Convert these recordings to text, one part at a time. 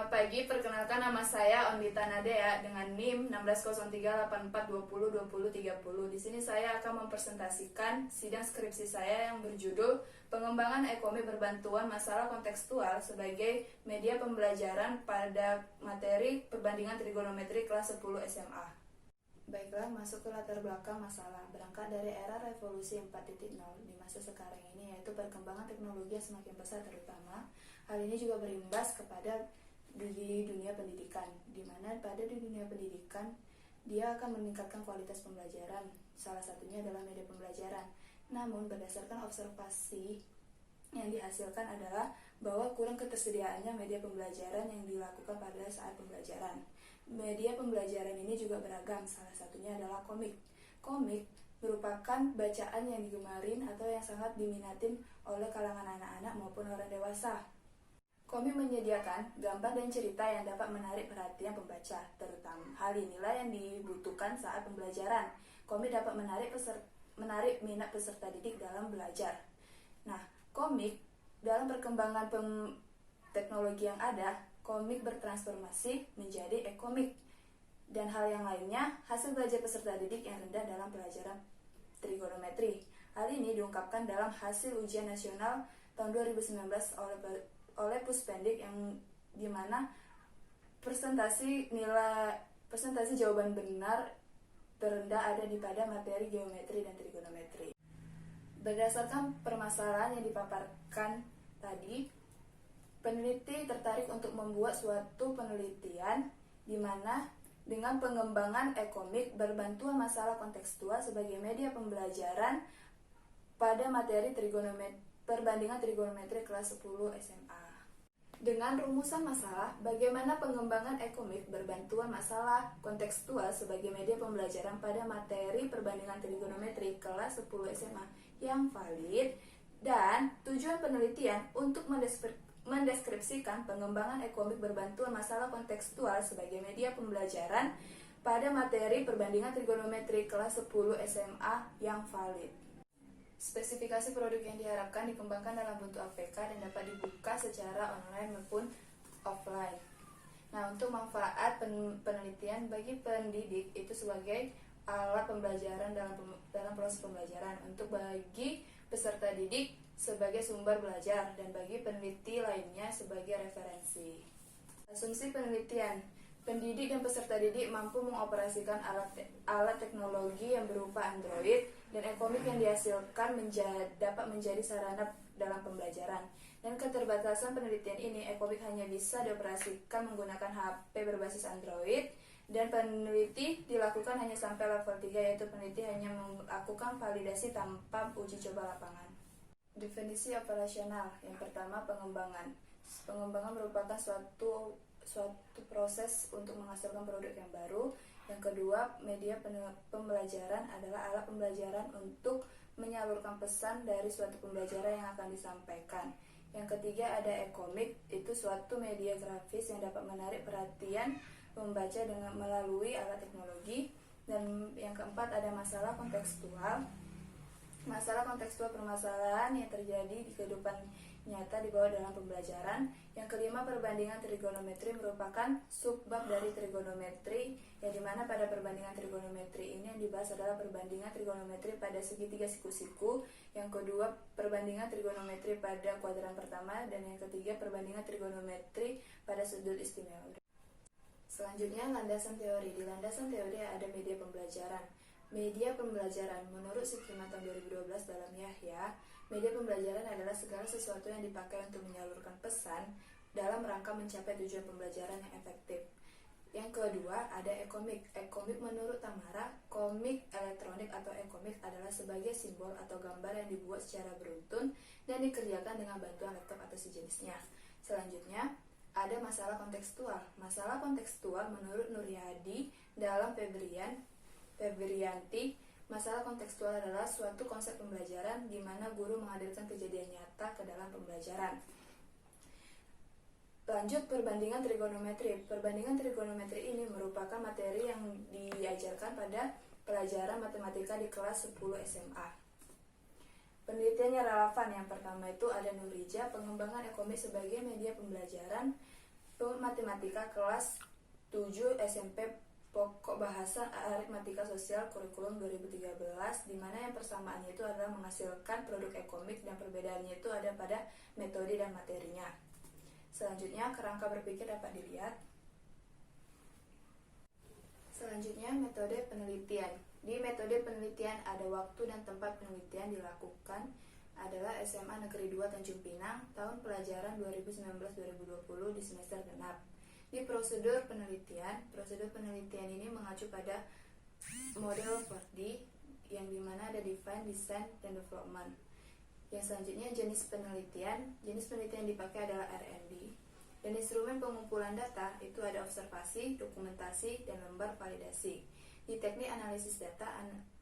Selamat pagi, perkenalkan nama saya Ondita Nadea dengan NIM 160384202030. Di sini saya akan mempresentasikan sidang skripsi saya yang berjudul Pengembangan Ekonomi Berbantuan Masalah Kontekstual sebagai Media Pembelajaran pada Materi Perbandingan Trigonometri kelas 10 SMA. Baiklah, masuk ke latar belakang masalah. Berangkat dari era revolusi 4.0 di masa sekarang ini, yaitu perkembangan teknologi yang semakin pesat terutama. Hal ini juga berimbas kepada di dunia pendidikan, di mana pada di dunia pendidikan dia akan meningkatkan kualitas pembelajaran. Salah satunya adalah media pembelajaran. Namun berdasarkan observasi yang dihasilkan adalah bahwa kurang ketersediaannya media pembelajaran yang dilakukan pada saat pembelajaran. Media pembelajaran ini juga beragam, salah satunya adalah komik. Komik merupakan bacaan yang digemarin atau yang sangat diminatin oleh kalangan anak-anak maupun orang dewasa. Komik menyediakan gambar dan cerita yang dapat menarik perhatian pembaca, terutama hal inilah yang dibutuhkan saat pembelajaran. Komik dapat menarik minat peserta didik dalam belajar. Nah, komik dalam perkembangan teknologi yang ada, komik bertransformasi menjadi e-komik. Dan hal yang lainnya, hasil belajar peserta didik yang rendah dalam pelajaran trigonometri. Hal ini diungkapkan dalam hasil ujian nasional tahun 2019 oleh Puspendik yang dimana persentase jawaban benar terendah ada di pada materi geometri dan trigonometri. Berdasarkan permasalahan yang dipaparkan tadi, peneliti tertarik untuk membuat suatu penelitian di mana dengan pengembangan e-komik berbantuan masalah kontekstual sebagai media pembelajaran pada materi perbandingan trigonometri kelas 10 SMA. Dengan rumusan masalah, bagaimana pengembangan e-komik berbantuan masalah kontekstual sebagai media pembelajaran pada materi perbandingan trigonometri kelas 10 SMA yang valid, dan tujuan penelitian untuk mendeskripsikan pengembangan e-komik berbantuan masalah kontekstual sebagai media pembelajaran pada materi perbandingan trigonometri kelas 10 SMA yang valid. Spesifikasi produk yang diharapkan dikembangkan dalam bentuk APK dan dapat dibuka secara online maupun offline. Nah, untuk manfaat penelitian bagi pendidik itu sebagai alat pembelajaran dalam proses pembelajaran, untuk bagi peserta didik sebagai sumber belajar, dan bagi peneliti lainnya sebagai referensi. Asumsi penelitian: pendidik dan peserta didik mampu mengoperasikan alat teknologi yang berupa Android, dan e-komik yang dihasilkan dapat menjadi sarana dalam pembelajaran. Dan keterbatasan penelitian ini, e-komik hanya bisa dioperasikan menggunakan HP berbasis Android, dan peneliti dilakukan hanya sampai level 3, yaitu peneliti hanya melakukan validasi tanpa uji coba lapangan. Definisi operasional. Yang pertama, pengembangan. Pengembangan merupakan suatu proses untuk menghasilkan produk yang baru. Yang kedua, media pembelajaran adalah alat pembelajaran untuk menyalurkan pesan dari suatu pembelajaran yang akan disampaikan. Yang ketiga, ada e-komik, itu suatu media grafis yang dapat menarik perhatian pembaca dengan melalui alat teknologi. Dan yang keempat, ada masalah kontekstual. Masalah kontekstual permasalahan yang terjadi di kehidupan nyata dibawa dalam pembelajaran. Yang kelima, perbandingan trigonometri merupakan subbab dari trigonometri, yang dimana pada perbandingan trigonometri ini yang dibahas adalah perbandingan trigonometri pada segitiga siku-siku. Yang kedua, perbandingan trigonometri pada kuadran pertama, dan yang ketiga, perbandingan trigonometri pada sudut istimewa. Selanjutnya, landasan teori. Di landasan teori ada media pembelajaran. Media pembelajaran menurut Siklima tahun 2012 dalam Yahya, media pembelajaran adalah segala sesuatu yang dipakai untuk menyalurkan pesan dalam rangka mencapai tujuan pembelajaran yang efektif. Yang kedua, ada e-komik. E-komik menurut Tamara, komik elektronik atau e-komik adalah sebagai simbol atau gambar yang dibuat secara beruntun dan dikerjakan dengan bantuan laptop atau sejenisnya. Selanjutnya, ada masalah kontekstual. Masalah kontekstual menurut Nuryadi dalam Febrianti, masalah kontekstual adalah suatu konsep pembelajaran di mana guru menghadirkan kejadian nyata ke dalam pembelajaran. Lanjut, perbandingan trigonometri. Perbandingan trigonometri ini merupakan materi yang diajarkan pada pelajaran matematika di kelas 10 SMA. Penelitiannya relevan. Yang pertama itu ada Nurija, pengembangan e-komik sebagai media pembelajaran. Matematika kelas 7 SMP Pokok Bahasa Aritmatika Sosial Kurikulum 2013, di mana yang persamaannya itu adalah menghasilkan produk ekomik dan perbedaannya itu ada pada metode dan materinya. Selanjutnya, kerangka berpikir dapat dilihat. Selanjutnya, metode penelitian. Di metode penelitian ada waktu dan tempat penelitian dilakukan adalah SMA Negeri 2 Tanjung Pinang tahun pelajaran 2019-2020 di semester genap. Di prosedur penelitian ini mengacu pada model 4D yang dimana ada define, design, dan development. Yang selanjutnya jenis penelitian yang dipakai adalah R&D. Dan instrumen pengumpulan data itu ada observasi, dokumentasi, dan lembar validasi. Di teknik analisis data,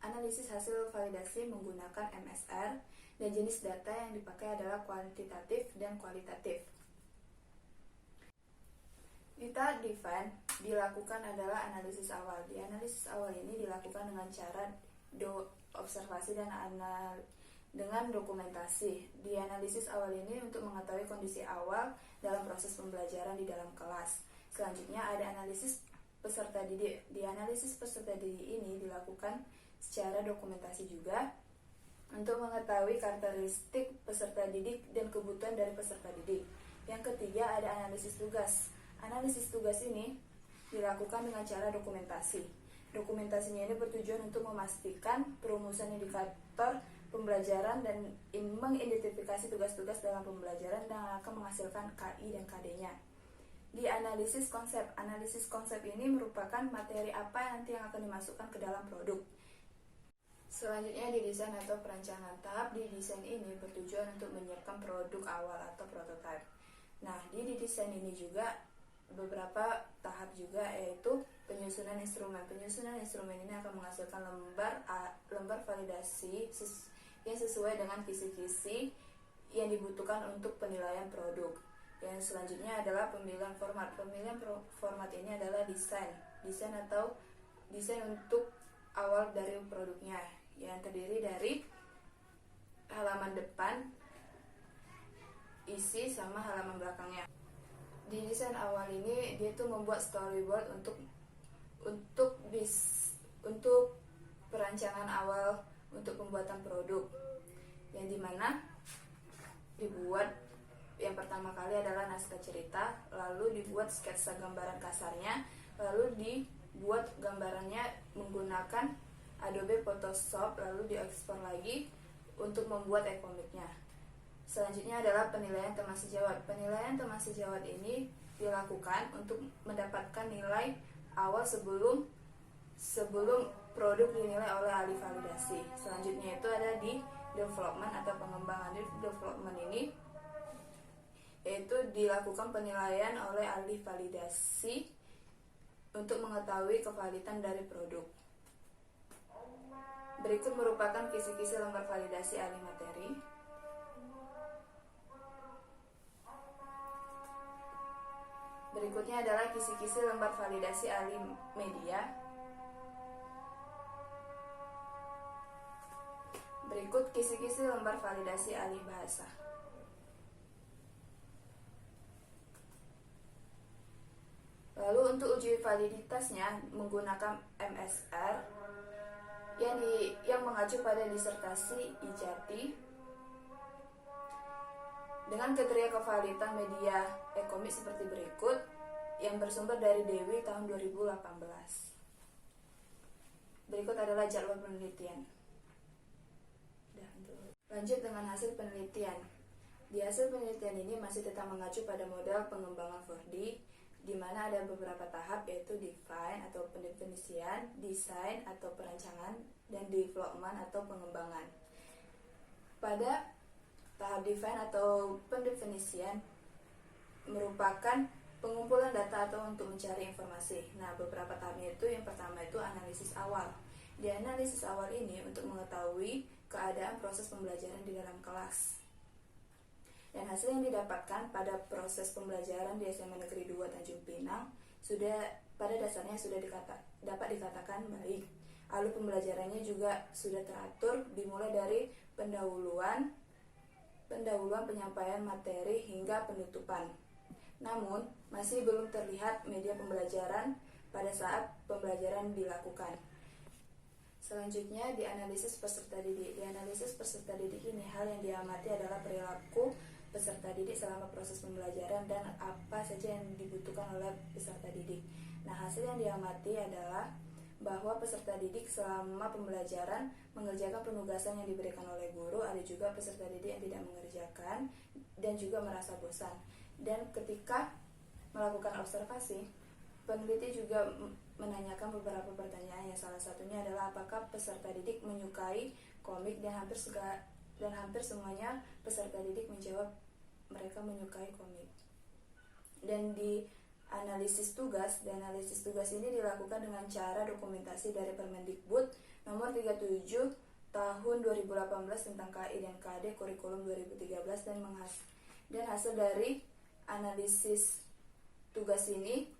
analisis hasil validasi menggunakan MSR, dan jenis data yang dipakai adalah kuantitatif dan kualitatif. Di tahap define dilakukan adalah analisis awal. Di analisis awal ini dilakukan dengan cara observasi dan dengan dokumentasi. Di analisis awal ini untuk mengetahui kondisi awal dalam proses pembelajaran di dalam kelas. Selanjutnya ada analisis peserta didik. Di analisis peserta didik ini dilakukan secara dokumentasi juga untuk mengetahui karakteristik peserta didik dan kebutuhan dari peserta didik. Yang ketiga ada analisis tugas. Analisis tugas ini dilakukan dengan cara dokumentasi. Dokumentasinya ini bertujuan untuk memastikan perumusan indikator pembelajaran dan mengidentifikasi tugas-tugas dalam pembelajaran dan akan menghasilkan KI dan KD-nya. Di analisis konsep ini merupakan materi apa nanti yang akan dimasukkan ke dalam produk. Selanjutnya di desain atau perancangan. Tahap di desain ini bertujuan untuk menyiapkan produk awal atau prototype. Nah, di desain ini juga beberapa tahap juga, yaitu penyusunan instrumen. Penyusunan instrumen ini akan menghasilkan lembar validasi yang sesuai dengan kisi-kisi yang dibutuhkan untuk penilaian produk. Yang selanjutnya adalah pemilihan format. Pemilihan format ini adalah desain untuk awal dari produknya, yang terdiri dari halaman depan, isi, sama halaman belakangnya. Di desain awal ini dia tuh membuat storyboard untuk perancangan awal untuk pembuatan produk, yang dimana dibuat yang pertama kali adalah naskah cerita, lalu dibuat sketsa gambaran kasarnya, lalu dibuat gambarannya menggunakan Adobe Photoshop, lalu diekspor lagi untuk membuat e-komiknya. Selanjutnya adalah penilaian teman sejawat. Penilaian teman sejawat ini dilakukan untuk mendapatkan nilai awal sebelum produk dinilai oleh ahli validasi. Selanjutnya itu ada di development atau pengembangan. Di development ini yaitu dilakukan penilaian oleh ahli validasi untuk mengetahui kevalidan dari produk. Berikut merupakan kisi-kisi lembar validasi ahli materi. Berikutnya adalah kisi-kisi lembar validasi ahli media. Berikut kisi-kisi lembar validasi ahli bahasa. Lalu untuk uji validitasnya menggunakan MSR yang mengacu pada disertasi Ijati dengan kriteria kevalidan media e-komik seperti berikut, yang bersumber dari Dewi tahun 2018. Berikut adalah jadwal penelitian. Lanjut dengan hasil penelitian. Di hasil penelitian ini masih tetap mengacu pada model pengembangan 4D, di mana ada beberapa tahap, yaitu define atau pendefinisian, design atau perancangan, dan development atau pengembangan. Pada tahap define atau pendefinisian merupakan pengumpulan data atau untuk mencari informasi. Nah, beberapa tahapnya itu, yang pertama itu analisis awal. Di analisis awal ini untuk mengetahui keadaan proses pembelajaran di dalam kelas. Dan hasil yang didapatkan pada proses pembelajaran di SMA Negeri 2 Tanjung Pinang pada dasarnya sudah dapat dikatakan baik. Alur pembelajarannya juga sudah teratur, dimulai dari pendahuluan, penyampaian materi hingga penutupan. Namun, masih belum terlihat media pembelajaran pada saat pembelajaran dilakukan. Selanjutnya, di analisis peserta didik. Di analisis peserta didik ini, hal yang diamati adalah perilaku peserta didik selama proses pembelajaran dan apa saja yang dibutuhkan oleh peserta didik. Nah, hasil yang diamati adalah bahwa peserta didik selama pembelajaran mengerjakan penugasan yang diberikan oleh guru, ada juga peserta didik yang tidak mengerjakan dan juga merasa bosan. Dan ketika melakukan observasi, peneliti juga menanyakan beberapa pertanyaan, yang salah satunya adalah apakah peserta didik menyukai komik, dan hampir semuanya peserta didik menjawab mereka menyukai komik. Dan di analisis tugas ini dilakukan dengan cara dokumentasi dari Permendikbud nomor 37 tahun 2018 tentang KI dan KD kurikulum 2013, dan hasil dari analisis tugas ini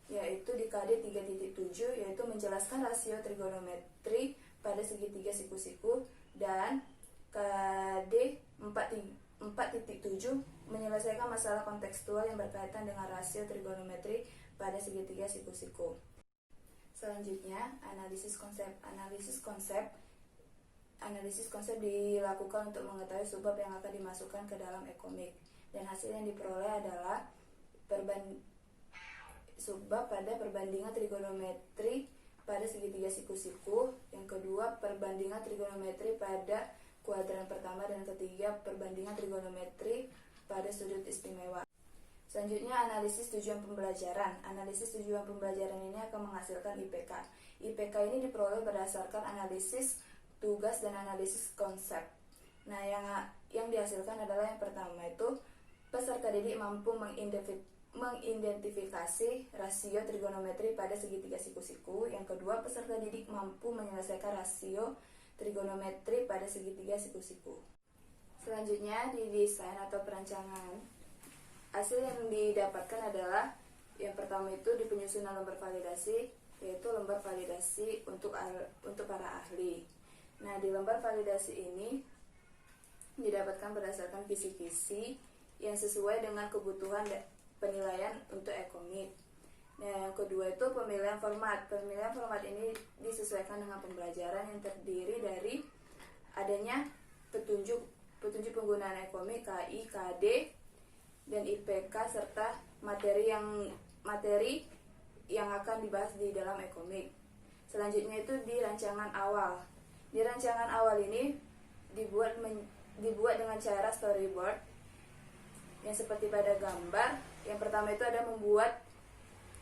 yaitu di KD 3.7 yaitu menjelaskan rasio trigonometri pada segitiga siku-siku, dan KD 4.7 menyelesaikan masalah kontekstual yang berkaitan dengan rasio trigonometri pada segitiga siku-siku. Selanjutnya, analisis konsep dilakukan untuk mengetahui subbab yang akan dimasukkan ke dalam e-komik, dan hasil yang diperoleh adalah subbab pada perbandingan trigonometri pada segitiga siku-siku, yang kedua perbandingan trigonometri pada kuadran pertama, dan ketiga perbandingan trigonometri pada sudut istimewa. Selanjutnya, analisis tujuan pembelajaran. Analisis tujuan pembelajaran ini akan menghasilkan IPK. IPK ini diperoleh berdasarkan analisis tugas dan analisis konsep. Nah, yang dihasilkan adalah yang pertama itu peserta didik mampu mengidentifikasi rasio trigonometri pada segitiga siku-siku. Yang kedua, peserta didik mampu menyelesaikan rasio trigonometri pada segitiga siku-siku. Selanjutnya, di desain atau perancangan, hasil yang didapatkan adalah yang pertama itu di penyusunan lembar validasi, yaitu lembar validasi untuk para ahli. Nah, di lembar validasi ini didapatkan berdasarkan kisi-kisi yang sesuai dengan kebutuhan penilaian untuk e-komik. Nah, yang kedua itu pemilihan format. Pemilihan format ini disesuaikan dengan pembelajaran yang terdiri dari adanya petunjuk penggunaan e-komik, KI, KD, dan IPK, serta materi yang akan dibahas di dalam e-komik. Selanjutnya itu di rancangan awal. Di rancangan awal ini dibuat dengan cara storyboard yang seperti pada gambar. Yang pertama itu ada membuat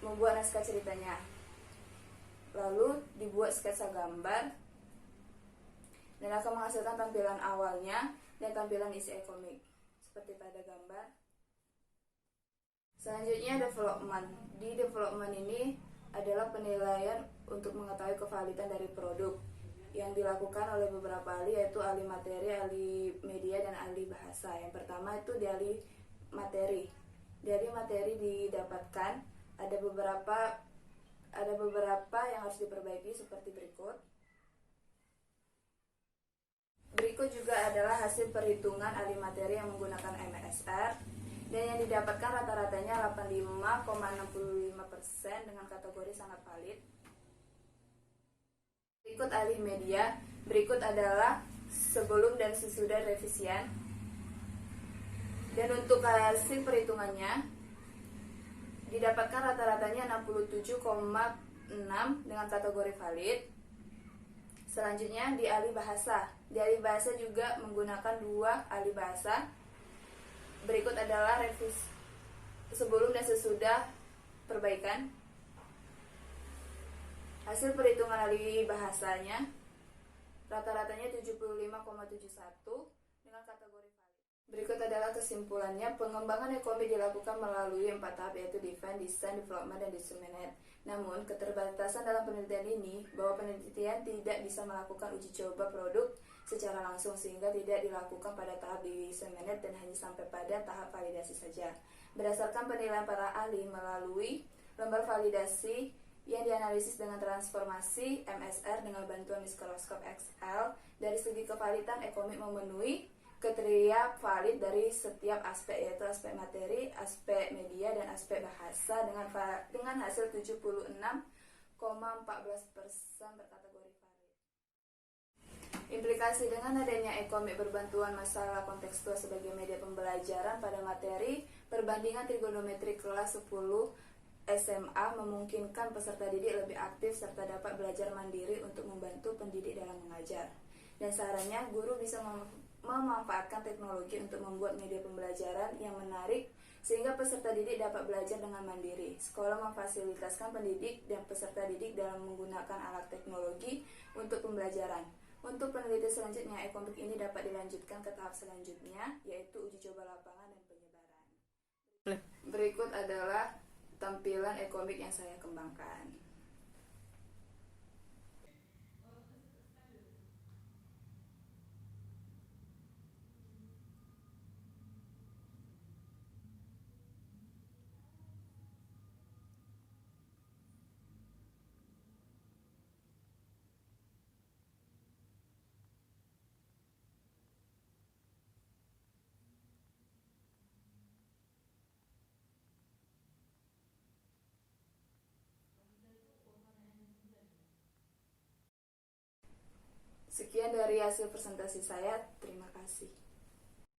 naskah ceritanya, lalu dibuat sketsa gambar, dan akan menghasilkan tampilan awalnya dan tampilan isi e-komik seperti pada gambar. Selanjutnya, development. Di development ini adalah penilaian untuk mengetahui kevalidan dari produk yang dilakukan oleh beberapa ahli, yaitu ahli materi, ahli media, dan ahli bahasa. Yang pertama itu di ahli materi. Di ahli materi didapatkan ada beberapa yang harus diperbaiki seperti berikut. Berikut juga adalah hasil perhitungan ahli materi yang menggunakan MSR, dan yang didapatkan rata-ratanya 85,65% dengan kategori sangat valid. Berikut ahli media. Berikut adalah sebelum dan sesudah revisian. Dan untuk hasil perhitungannya didapatkan rata-ratanya 67,6 dengan kategori valid. Selanjutnya di ahli bahasa. Di ahli bahasa juga menggunakan 2 ahli bahasa. Berikut adalah revisi sebelum dan sesudah perbaikan. Hasil perhitungan ahli bahasanya rata-ratanya 75,71 dengan kategori valid. Berikut adalah kesimpulannya. Pengembangan e-komik dilakukan melalui 4 tahap, yaitu define, design, development, dan disseminate. Namun, keterbatasan dalam penelitian ini bahwa penelitian tidak bisa melakukan uji coba produk secara langsung, sehingga tidak dilakukan pada tahap disseminate dan hanya sampai pada tahap validasi saja. Berdasarkan penilaian para ahli melalui lembar validasi yang dianalisis dengan transformasi MSR dengan bantuan mikroskop XL, dari segi kevalidan e-komik memenuhi kriteria valid dari setiap aspek, yaitu aspek materi, aspek media, dan aspek bahasa dengan hasil 76,14% berkategori valid. Implikasi dengan adanya e-komik berbantuan masalah kontekstual sebagai media pembelajaran pada materi perbandingan trigonometri kelas 10 SMA memungkinkan peserta didik lebih aktif serta dapat belajar mandiri untuk membantu pendidik dalam mengajar. Dan sarannya, guru bisa memanfaatkan teknologi untuk membuat media pembelajaran yang menarik sehingga peserta didik dapat belajar dengan mandiri. Sekolah memfasilitasikan pendidik dan peserta didik dalam menggunakan alat teknologi untuk pembelajaran. Untuk penelitian selanjutnya, e-komik ini dapat dilanjutkan ke tahap selanjutnya, yaitu uji coba lapangan dan penyebaran. Berikut adalah tampilan e-komik yang saya kembangkan. Sekian dari hasil presentasi saya. Terima kasih.